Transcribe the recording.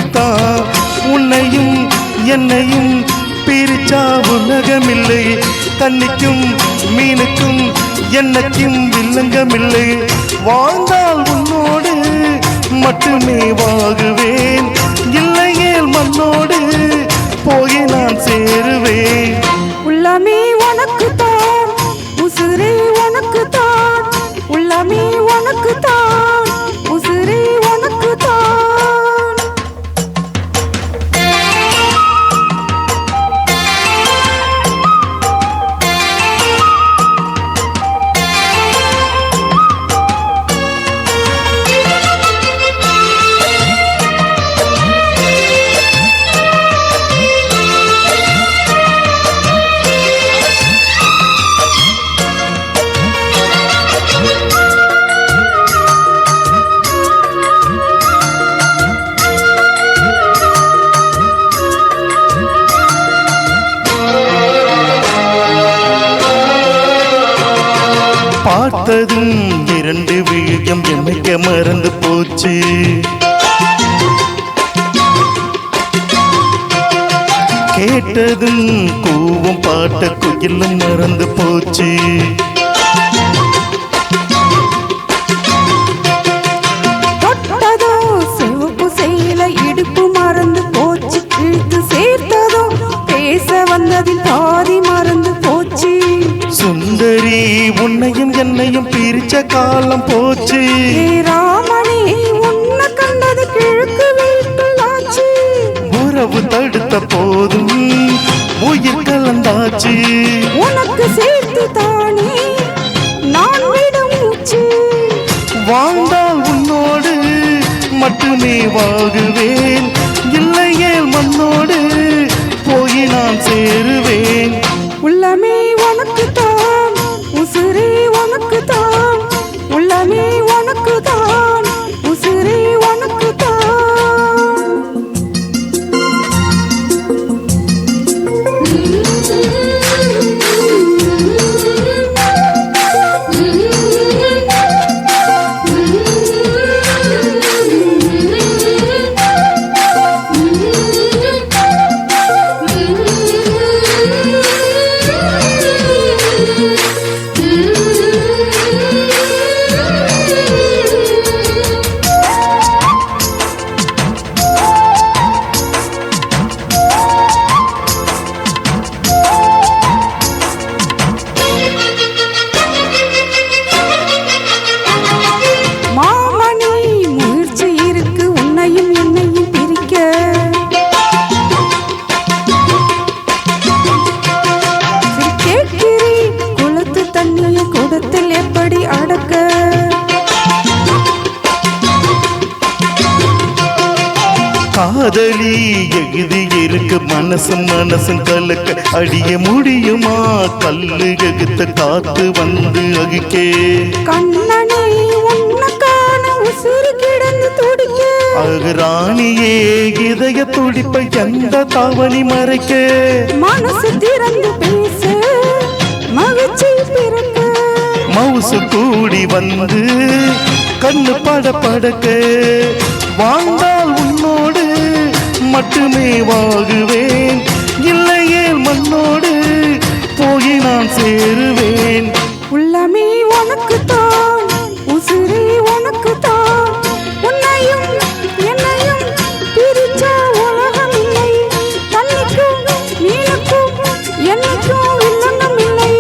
உனக்குத்தான். உன்னையும் என்னையும் பிரிச்சா உலகமில்லை. தண்ணிக்கும் மீனுக்கும் என்னைக்கும் வில்லங்கமில்லை. வாழ்ந்தால் உன்னோடு மட்டுமே வாகுவேன். இல்லையேல் மண்ணோடு போய் நான் சேருவேன். உள்ளமே உனக்குத்தான், உசுரே உனக்குத்தான். உள்ளமே உனக்குத்தான், உசுரே உனக்குத்தான். பார்த்ததும் இரண்டு விழியம் எமைக்க மறந்து போச்சு. கேட்டதும் கூவும் பாட்ட குயிலும் மறந்து போச்சு. தொட்டதோ சிவப்பு செய்யல இடுப்பு மறந்து போச்சு. இழுத்து சேர்த்ததோ பேச வந்ததில் பாதி மறந்து போச்சு. சுந்தரி உன்னையும் என்னையும் பிரிச்ச காலம் போச்சு. ராமனே உன்னை கண்டது கிழக்கு வீட்டில் ஆச்சு. உறவு தடுத்த போதும் உயிர் கலந்தாச்சு. உனக்கு சேர்த்து தானே நான் விடும் மூச்சு. வாழ்ந்தால் உன்னோடு மட்டுமே வாகுவேன். இல்லையேல் மண்ணோடு போய் நான் சேருவேன். உள்ளமே உனக்குத்தான், உசுரே உனக்குத்தான். உள்ளமே உனக்குத்தான், உசுரே உனக்குத்தான். எப்படி அடக்க காதலி எழுதி இருக்கு மனசும் மனசும் கலக்க. அடிய முடியுமா கல்லு எகுத்த காத்து வந்து அகிக்கே. கண்ணனே உன்னக்கான உசுறு கிடந்து துடிக்க. அகராணியே இதய துடிப்பை எந்த தாவணி மறைக்க. மனசு திறந்து பேச மகிழ்ச்சி பிறக்க. மவுசு கூடி வந்து கண்ணு பட படக்க. வாழ்ந்தால் உன்னோடு மட்டுமே வாகுவேன். இல்லையேல் மண்ணோடு போய் நான் சேருவேன். உள்ளமே உனக்குத்தான், உசுரே உனக்குத்தான். உன்னையும் என்னையும் பிரிச்சா உலகமில்லை. தண்ணிக்கும் மீனுக்கும் என்னைக்கும் வில்லங்கமில்லை.